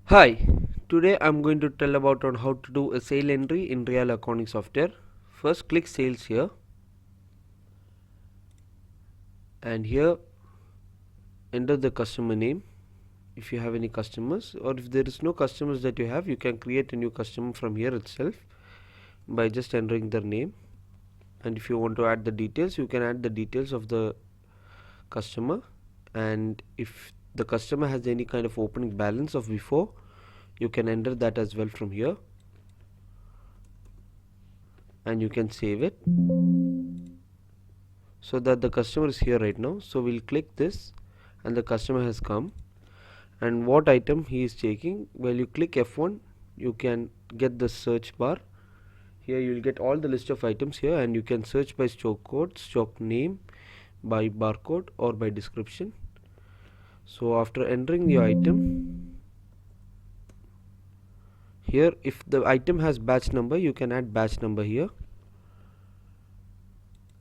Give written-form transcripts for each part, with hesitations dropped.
Hi, today I'm going to tell about on how to do a sale entry in Riyalo accounting software. First click sales here, and here enter the customer name if you have any customers, or if there is no customers that you have, you can create a new customer from here itself by just entering their name. And if you want to add the details, you can add the details of the customer, and if the customer has any kind of opening balance of before, you can enter that as well from here, and you can save it so that the customer is here right now. So we'll click this and the customer has come, and what item he is taking, well, you click F1, you can get the search bar. Here you will get all the list of items here, and you can search by stock code, stock name, by barcode, or by description. So after entering the item here, if the item has batch number, you can add batch number here,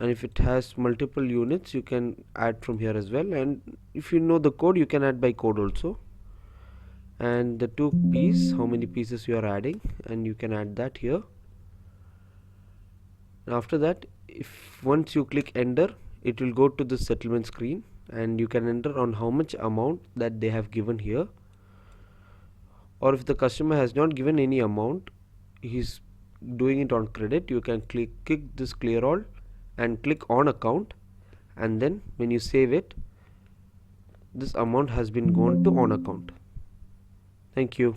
and if it has multiple units, you can add from here as well, and if you know the code, you can add by code also, and the two piece, how many pieces you are adding, and you can add that here. After that, if once you click enter, it will go to the settlement screen, and you can enter on how much amount that they have given here, or if the customer has not given any amount, he's doing it on credit, you can click this clear all and click on account, and then when you save it, this amount has been gone to on account. Thank you.